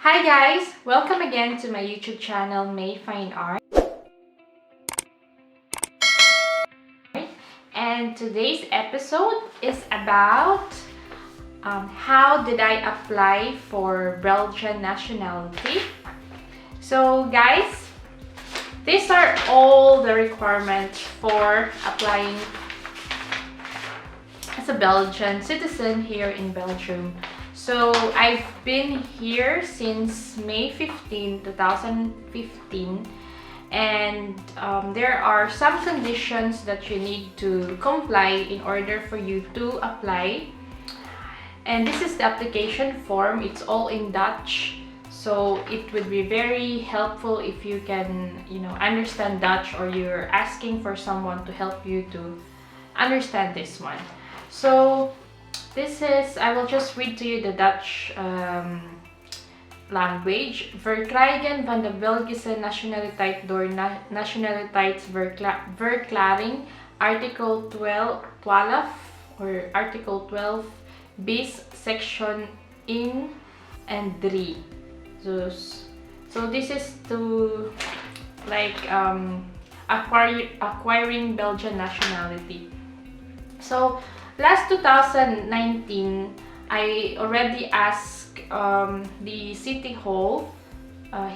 Hi guys! Welcome again to my YouTube channel, May Fine Art. And today's episode is about how did I apply for Belgian nationality. So guys, these are all the requirements for applying as a Belgian citizen here in Belgium. So I've been here since May 15, 2015, and there are some conditions that you need to comply in order for you to apply. And this is the application form. It's all in Dutch, so it would be very helpful if you can, understand Dutch, or you're asking for someone to help you to understand this one. So I will just read to you the Dutch language. Verkrijgen van de Belgische nationaliteit door nationaliteitsverklaring, article 12 or article 12 bis section in and 3. So this is to acquiring Belgian nationality. So last 2019, I already asked the City Hall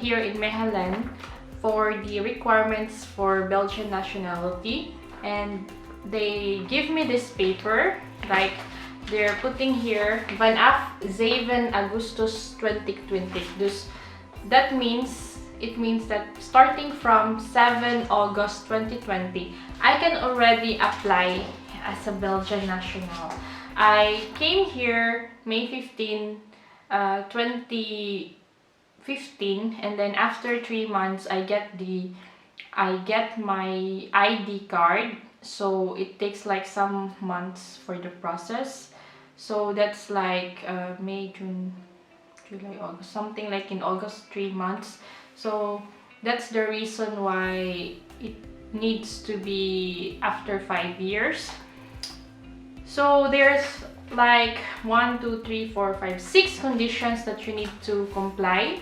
here in Mechelen for the requirements for Belgian nationality, and they give me this paper, like they're putting here vanaf 7 Augustus 2020. It means that starting from 7 August 2020, I can already apply as a Belgian national. I came here May 15, 2015, and then after 3 months I get my ID card. So it takes like some months for the process. So that's like May, June, July, August, something like in August, 3 months. So that's the reason why it needs to be after 5 years. So there's like 1, 2, 3, 4, 5, 6 conditions that you need to comply.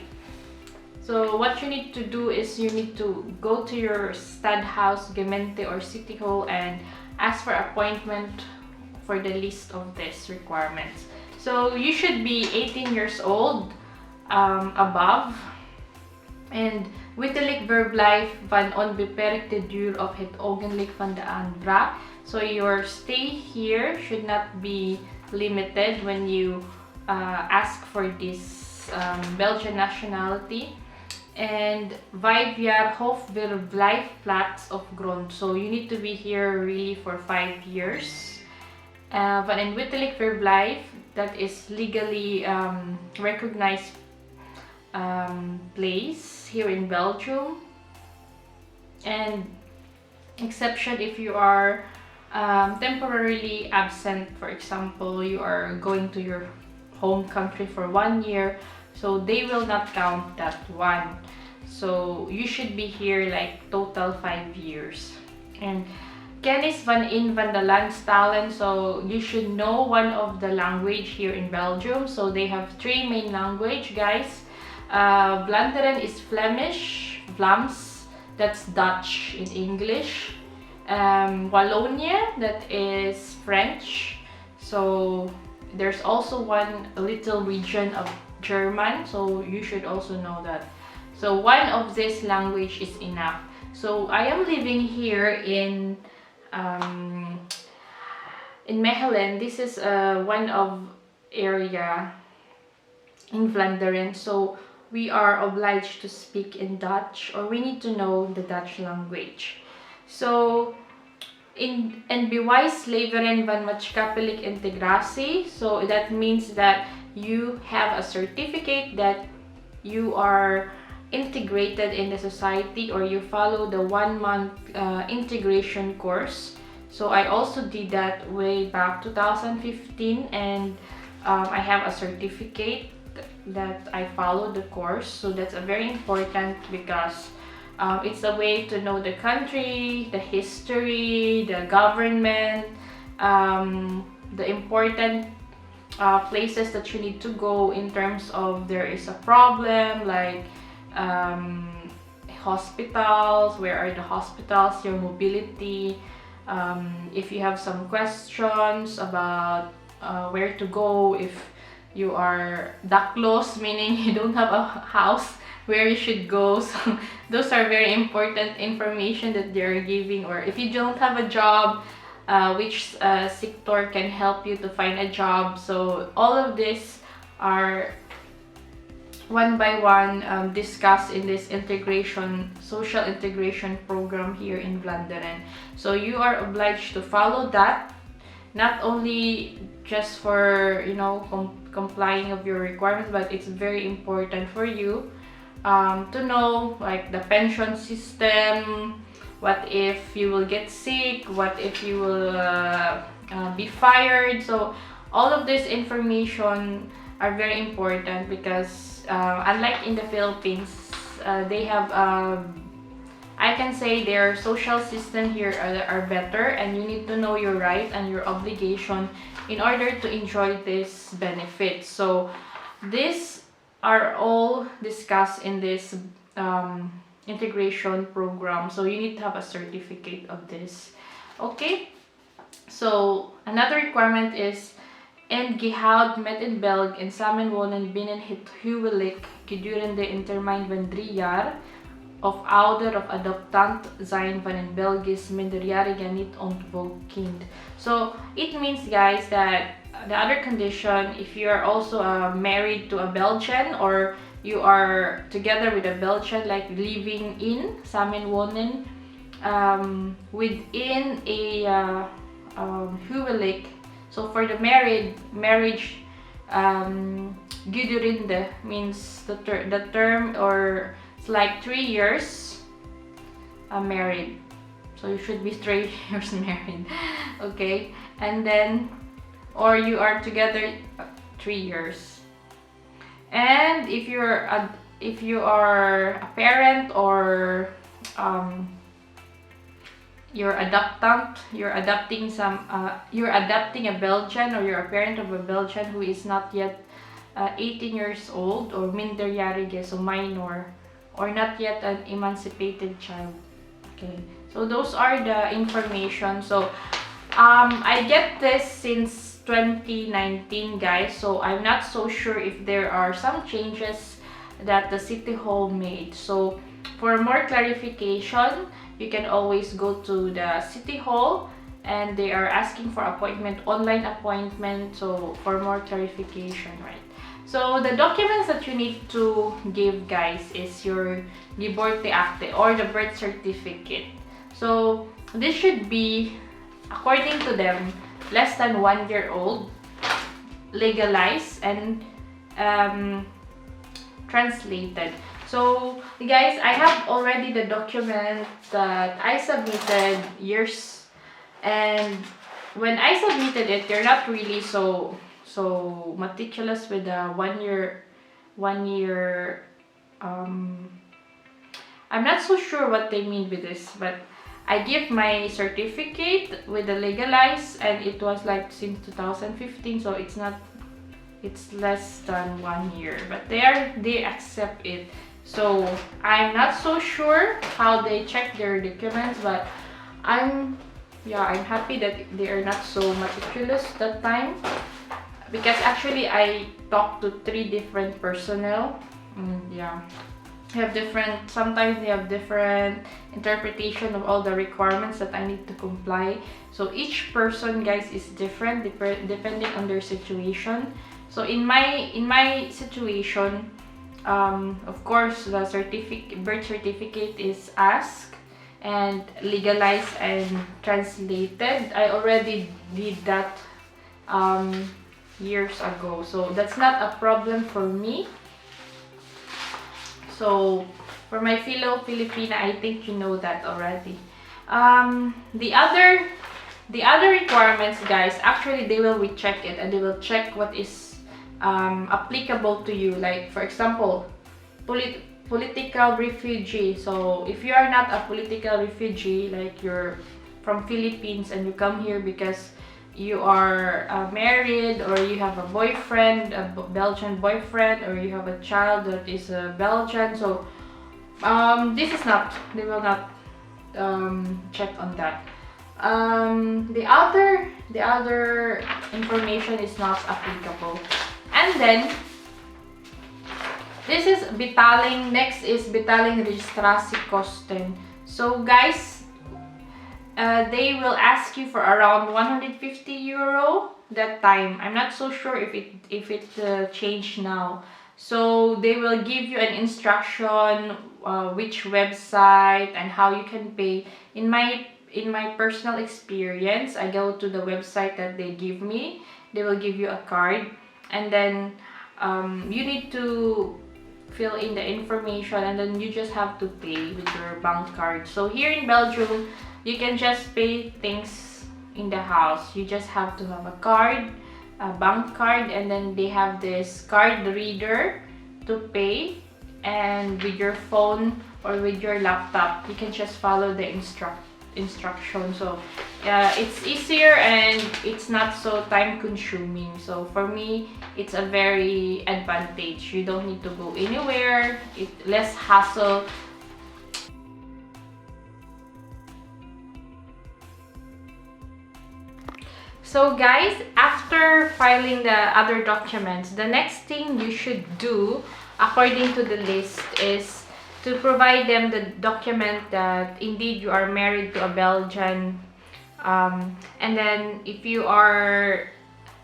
So what you need to do is you need to go to your Stadhuis, Gemeente, or City Hall and ask for appointment for the list of these requirements. So you should be 18 years old above, and wettelijk verblijf van onbeperkte duur of het ogenblik van de aanvraag. So your stay here should not be limited when you ask for this Belgian nationality. And 5 jaar hoofdverblijfplaats of grond. So you need to be here really for 5 years. Van een wettelijk verblijf, that is legally recognized place here in Belgium. And exception if you are temporarily absent. For example, you are going to your home country for 1 year, so they will not count that one. So you should be here like total 5 years. And kennis van een van de landstalen, so you should know one of the language here in Belgium. So they have 3 main language, guys. Vlaanderen is Flemish, Vlaams, that's Dutch in English. Wallonia, that is French. So there's also one little region of German, so you should also know that. So one of this language is enough. So I am living here in Mechelen. This is one of area in Vlaanderen. So we are obliged to speak in Dutch, or we need to know the Dutch language. So in NBY's leveren van maatschappelijk integratie, so that means that you have a certificate that you are integrated in the society, or you follow the 1-month integration course. So I also did that way back 2015, and I have a certificate that I followed the course. So that's a very important, because it's a way to know the country, the history, the government, the important places that you need to go in terms of there is a problem, like hospitals, where are the hospitals, your mobility, if you have some questions about where to go, if you are daklos, meaning you don't have a house where you should go. So those are very important information that they're giving. Or if you don't have a job, which sector can help you to find a job. So all of this are one by one discussed in this social integration program here in Vlaanderen. So you are obliged to follow that, not only just for, you know, complying of your requirements, but it's very important for you to know, like, the pension system, what if you will get sick, what if you will be fired. So all of this information are very important because unlike in the Philippines, they have I can say their social system here are better, and you need to know your right and your obligation in order to enjoy this benefit. So these are all discussed in this integration program. So you need to have a certificate of this. Okay, so another requirement is en gehoud met in Belg en samenwonen binnen het huwelijk gedurende een termijn van 3 jaar of ouder of adoptant zijn van een Belgisch minderjarige niet ontvoerd kind. So it means, guys, that the other condition, if you are also married to a Belgian, or you are together with a Belgian, like living in samenwonen within a huwelijk. So for the marriage, gedurende means the term, or it's like 3 years married. So you should be 3 years married. Okay, and then, or you are together 3 years. And if you are a parent, or you're adoptant, you're adopting a Belgian, or you're a parent of a Belgian who is not yet 18 years old, or minderjarige, so minor, or not yet an emancipated child. Okay, so those are the information. So I get this since 2019, guys, so I'm not so sure if there are some changes that the City Hall made. So for more clarification, you can always go to the City Hall, and they are asking for online appointment, so for more clarification, right? So the documents that you need to give, guys, is your geboorteakte, or the birth certificate. So this should be, according to them, less than 1 year old, legalized, and translated. So guys, I have already the document that I submitted years, and when I submitted it, they're not really so meticulous with the 1 year. I'm not so sure what they mean with this, but I give my certificate with the legalized, and it was like since 2015, so it's less than 1 year, but they accept it. So I'm not so sure how they check their documents, but I'm happy that they are not so meticulous that time, because actually I talked to 3 different personnel. Sometimes they have different interpretation of all the requirements that I need to comply. So each person, guys, is different depending on their situation. So in my situation, of course, the birth certificate is asked and legalized and translated. I already did that years ago, so that's not a problem for me. So for my fellow Filipina, I think you know that already. The other requirements, guys, actually they will recheck it, and they will check what is applicable to you. Like, for example, political refugee. So if you are not a political refugee, like you're from Philippines and you come here because you are married, or you have a boyfriend, a Belgian boyfriend, or you have a child that is a Belgian. So this is not, they will not check on that. The other information is not applicable. And then this is betaling. Next is betaling registrasiekosten. So guys, they will ask you for around 150 euro that time. I'm not so sure if it changed now. So they will give you an instruction, which website and how you can pay. In my personal experience, I go to the website that they give me. They will give you a card, and then you need to fill in the information, and then you just have to pay with your bank card. So here in Belgium, you can just pay things in the house. You just have to have a card, a bank card, and then they have this card reader to pay. And with your phone or with your laptop, you can just follow the instructions. So it's easier and it's not so time consuming. So for me, it's a very advantage. You don't need to go anywhere. It's less hassle. So guys, after filing the other documents, the next thing you should do according to the list is to provide them the document that indeed you are married to a Belgian, and then if you are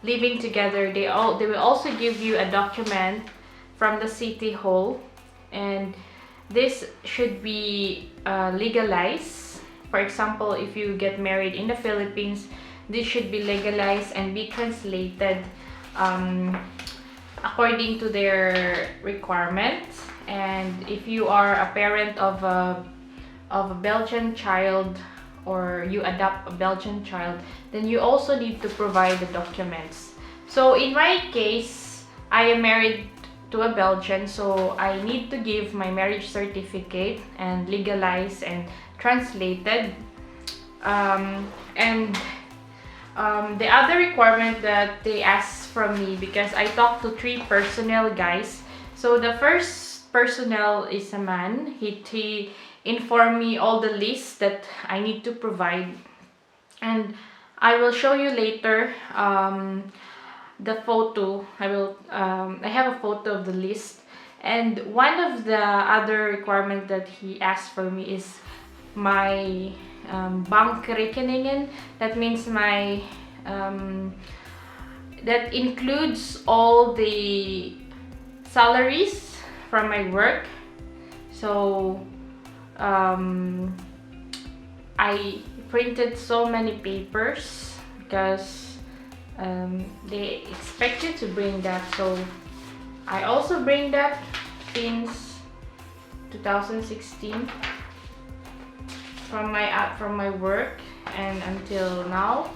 living together, they will also give you a document from the city hall, and this should be legalized. For example, if you get married in the Philippines, this should be legalized and be translated according to their requirements. And if you are a parent of a Belgian child, or you adopt a Belgian child, then you also need to provide the documents. So in my case, I am married to a Belgian, so I need to give my marriage certificate and legalized and translated. The other requirement that they asked from me, because I talked to 3 personnel guys. So the first personnel is a man. He informed me all the lists that I need to provide, and I will show you later the photo. I have a photo of the list, and one of the other requirement that he asked for me is my bankrekeningen. That means my that includes all the salaries from my work. So I printed so many papers because they expect you to bring that. So I also bring that since 2016 from my work and until now.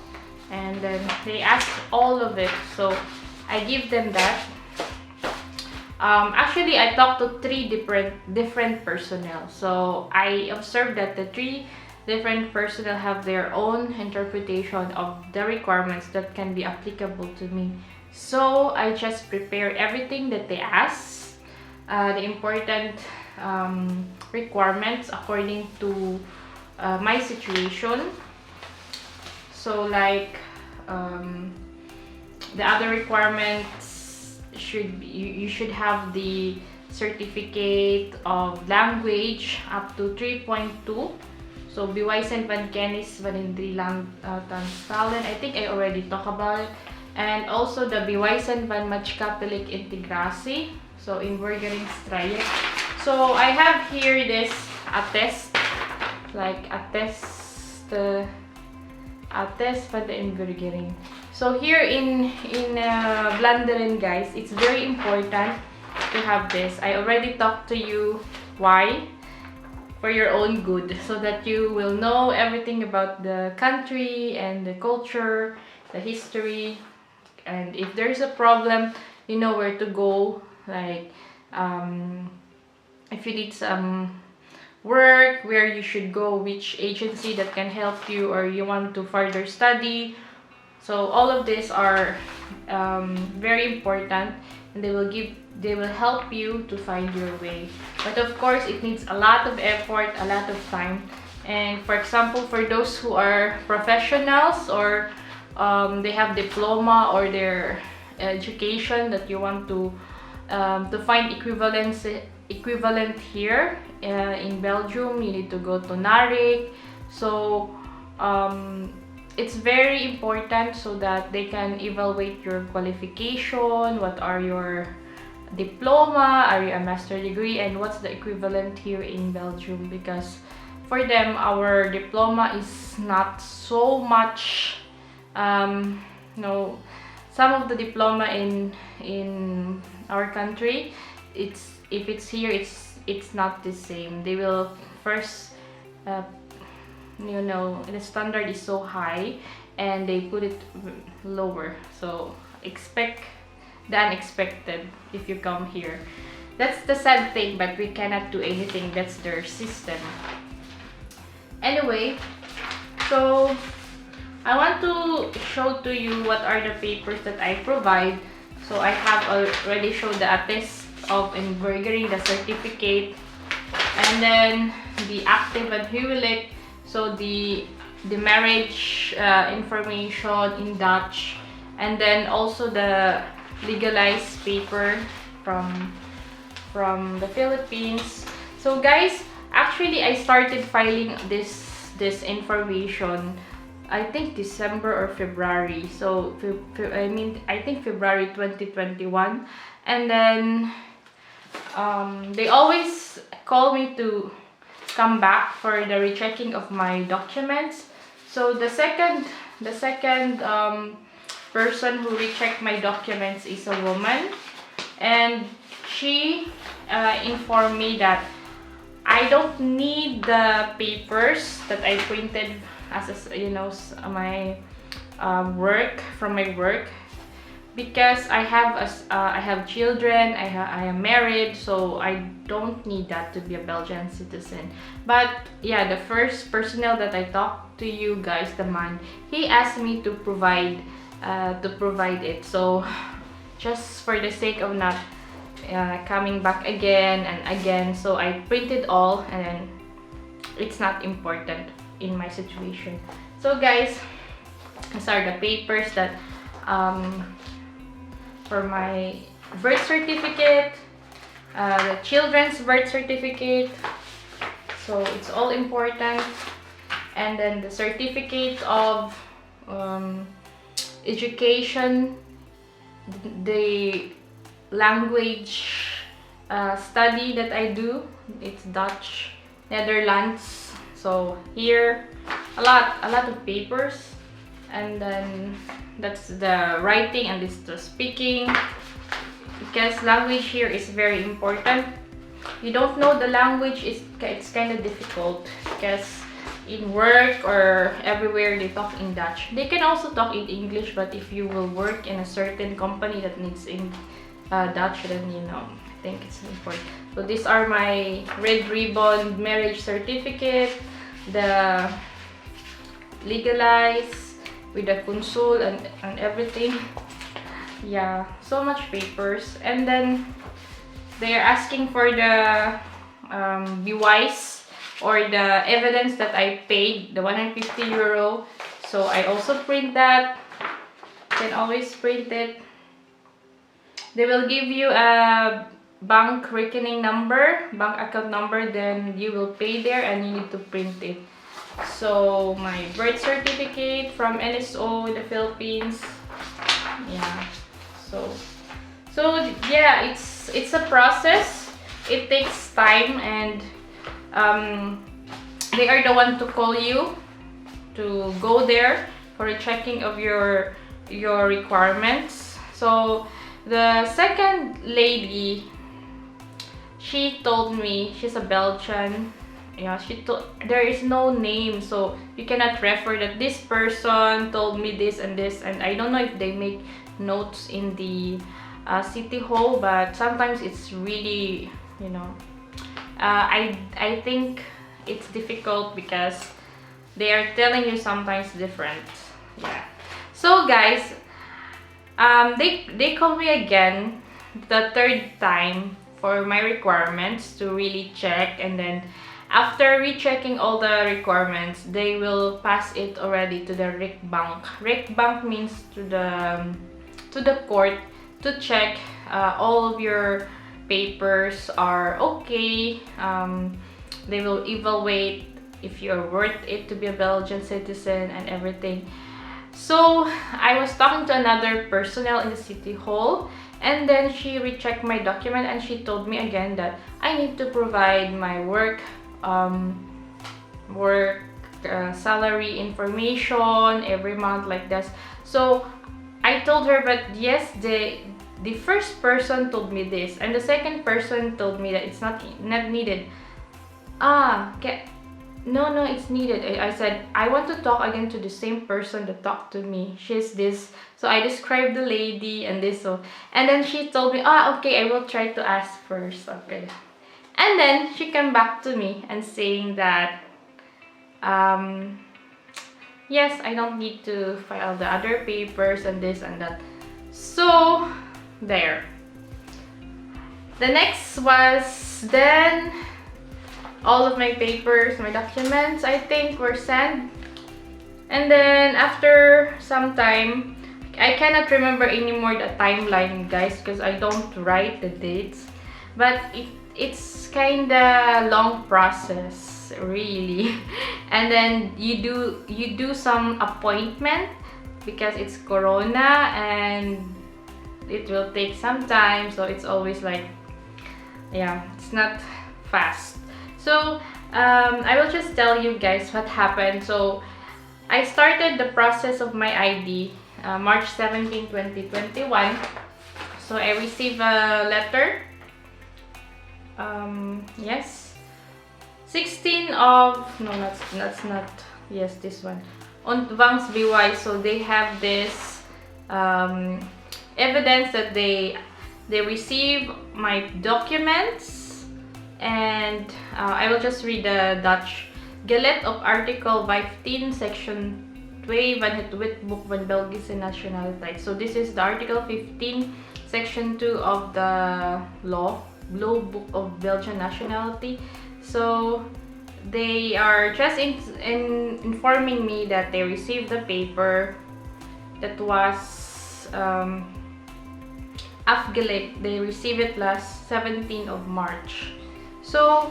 And then they ask all of it, so I give them that. Actually, I talked to 3 different personnel, so I observed that the 3 different personnel have their own interpretation of the requirements that can be applicable to me. So I just prepare everything that they ask, the important requirements according to my situation. So like the other requirements should be, you should have the certificate of language up to 3.2. So bewijzen van kennis van in 3 talen. I think I already talked about it. And also the bewijzen van maatschappelijk integratie. So inburgeringstraject. So I have here this attest, like attest van de inburgering. So here in Vlaanderen, guys, it's very important to have this. I already talked to you why, for your own good, so that you will know everything about the country and the culture, the history, and if there's a problem, you know where to go. Like if you need some work, where you should go, which agency that can help you, or you want to further study. So all of these are very important, and they will help you to find your way. But of course, it needs a lot of effort, a lot of time. And for example, for those who are professionals, or they have diploma or their education that you want to find equivalent here in Belgium, you need to go to NUrsng. So it's very important so that they can evaluate your qualification, what are your diploma, are you a master degree, and what's the equivalent here in Belgium, because for them our diploma is not so much, no, some of the diploma in our country, if it's here, it's not the same. They will first the standard is so high and they put it lower, so expect the unexpected if you come here. That's the sad thing, but we cannot do anything. That's their system. Anyway, so I want to show to you what are the papers that I provide. So I have already showed the attest of embroidery, the certificate, and then the active and huwelijk, so the marriage information in Dutch, and then also the legalized paper from the Philippines. So guys, actually I started filing this information, I think December or February. So I think February 2021, and then they always call me to come back for the rechecking of my documents. So the second person who rechecked my documents is a woman, and she informed me that I don't need the papers that I printed as my work from my work, because I have children, I am married, so I don't need that to be a Belgian citizen. But yeah, the first personnel that I talked to you guys, the man, he asked me to provide it. So just for the sake of not coming back again and again, so I printed all, and it's not important in my situation. So guys, these are the papers that for my birth certificate, the children's birth certificate, so it's all important, and then the certificate of education, the language study that I do, it's Dutch, Netherlands. So here a lot of papers, and then that's the writing, and this is the speaking, because language here is very important. You don't know the language, it's kind of difficult, because in work or everywhere they talk in Dutch. They can also talk in English, but if you will work in a certain company that needs in Dutch, then I think it's important. So these are my red ribbon marriage certificate, the legalized with the consul and everything. Yeah, so much papers. And then they are asking for the BWise, or the evidence that I paid the 150 euro. So I also print that. You can always print it. They will give you a bank reckoning number, bank account number, then you will pay there and you need to print it. So my birth certificate from NSO in the Philippines. Yeah. So yeah, it's a process. It takes time, and they are the one to call you to go there for a checking of your requirements. So the second lady, she told me, she's a Belgian. Yeah, there is no name, so you cannot refer that this person told me this and this. And I don't know if they make notes in the city hall, but sometimes it's really, I think it's difficult because they are telling you sometimes different. Yeah. So guys, they called me again the third time for my requirements to really check, and then after rechecking all the requirements, they will pass it already to the rechtbank. Rechtbank means to the court to check all of your papers are okay. They will evaluate if you're worth it to be a Belgian citizen and everything. So I was talking to another personnel in the city hall, and then she rechecked my document and she told me again that I need to provide my work salary information every month, like this. So I told her, but yes, the first person told me this, and the second person told me that it's not needed. No, it's needed. I said, I want to talk again to the same person that talked to me. She's this. So I described the lady and this. And then she told me, okay, I will try to ask first. Okay. And then she came back to me and saying that, yes, I don't need to file the other papers and this and that. So, there. The next was then all of my papers, my documents, I think, were sent. And then after some time, I cannot remember anymore the timeline, guys, because I don't write the dates. But it's kinda long process, really. And then you do some appointment because it's Corona and it will take some time. So it's always like, yeah, it's not fast. So I will just tell you guys what happened. So I started the process of my ID March 17, 2021. So I received a letter. Yes, 16 of, no, that's not, yes, this one, Ontvangs BY. So they have this evidence that they receive my documents. And I will just read the Dutch. Gelet op artikel 15 section 2 van het Wetboek van Belgische Nationality. So this is the article 15 section 2 of the law book of Belgian nationality. So they are just informing me that they received the paper that was afgelekt. They received it last 17th of March. So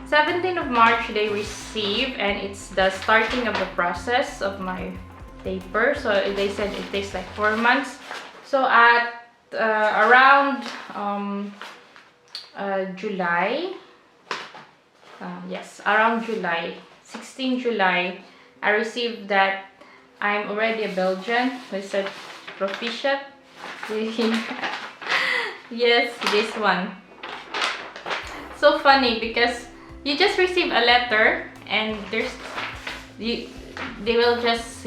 17th of March they receive, and it's the starting of the process of my paper. So they said it takes like 4 months. So at around July, yes, around July, 16 July, I received that I'm already a Belgian. They said proficient. Yes, this one. So funny because you just receive a letter and they will just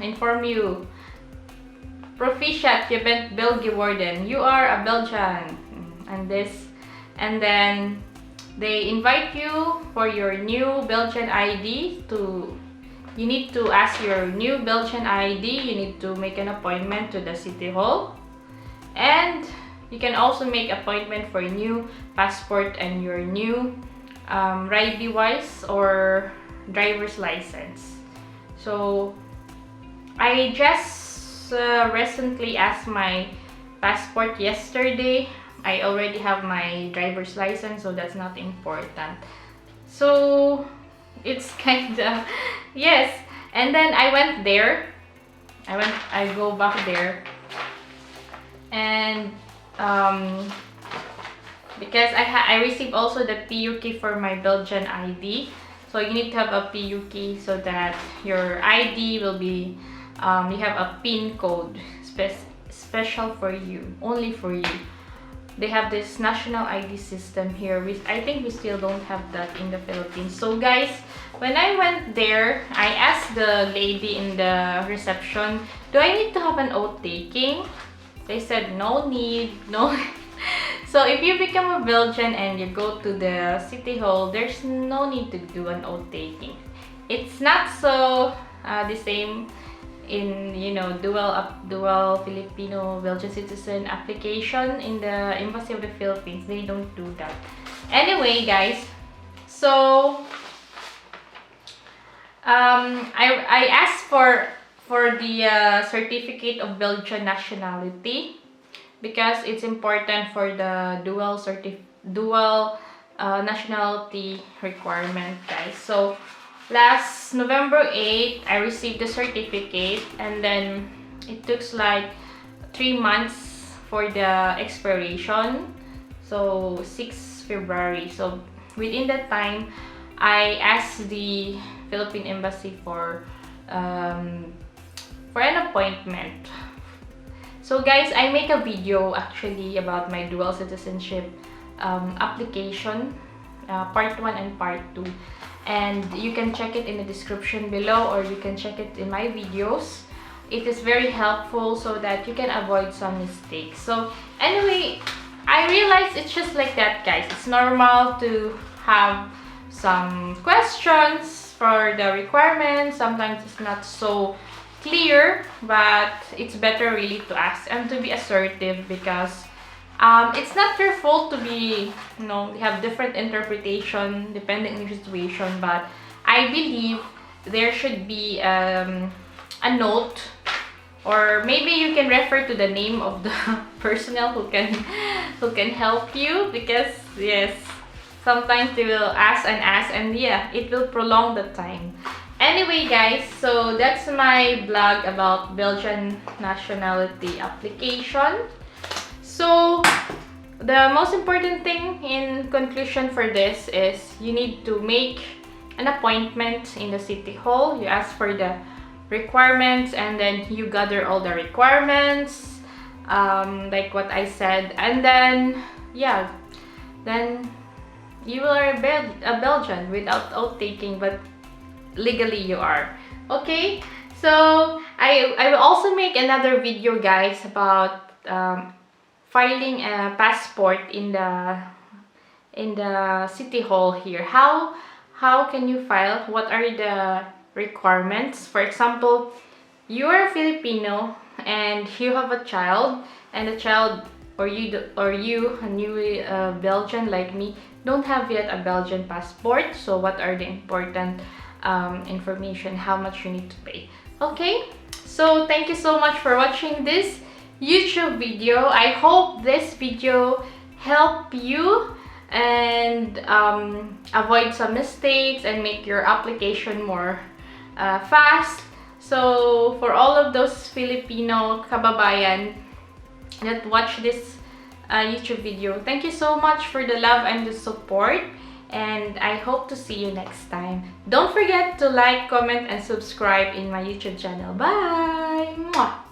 inform you, proficient, je bent Belg geworden, you are a Belgian, and this, and then they invite you for your new Belgian ID. You need to ask your new Belgian ID. You need to make an appointment to the city hall, and you can also make appointment for new passport and your new ride device or driver's license. So I just recently asked my passport yesterday. I already have my driver's license, so that's not important. So it's kinda, yes. And then I went there. I go back there, and because I received also the PUK for my Belgian ID. So you need to have a PUK so that your ID will be, you have a PIN code special for you, only for you. They have this national ID system here. I think we still don't have that in the Philippines. So guys, when I went there, I asked the lady in the reception, do I need to have an oath taking? They said no need, no. So if you become a Belgian and you go to the city hall, there's no need to do an oath taking. It's not so the same. in dual Filipino Belgian citizen application in the Embassy of the Philippines. They don't do that. Anyway, guys, so I asked for the certificate of Belgian nationality because it's important for the dual nationality requirement, guys. So last November 8th, I received the certificate, and then it took like 3 months for the expiration. So 6 February. So within that time, I asked the Philippine Embassy for an appointment. So guys, I make a video actually about my dual citizenship application, part 1 and part 2. And you can check it in the description below, or you can check it in my videos. It is very helpful so that you can avoid some mistakes. So anyway, I realized it's just like that, guys. It's normal to have some questions for the requirements. Sometimes it's not so clear, but it's better really to ask and to be assertive, because it's not your fault to be, you have different interpretation depending on your situation. But I believe there should be a note, or maybe you can refer to the name of the personnel who can help you, because yes, sometimes they will ask, and yeah, it will prolong the time. Anyway, guys, so that's my blog about Belgian nationality application. So the most important thing in conclusion for this is you need to make an appointment in the city hall. You ask for the requirements, and then you gather all the requirements, like what I said, and then yeah, then you are a Belgian without taking, but legally you are. Okay, so I will also make another video, guys, about filing a passport in the city hall here. How can you file? What are the requirements? For example, you are a Filipino and you have a child, and the child, or you a new Belgian like me, don't have yet a Belgian passport. So what are the important information, how much you need to pay? Okay, so thank you so much for watching this YouTube video. I hope this video help you and avoid some mistakes and make your application more fast. So for all of those Filipino kababayan that watch this YouTube video, thank you so much for the love and the support, and I hope to see you next time. Don't forget to like, comment, and subscribe in my YouTube channel. Bye! Mwah!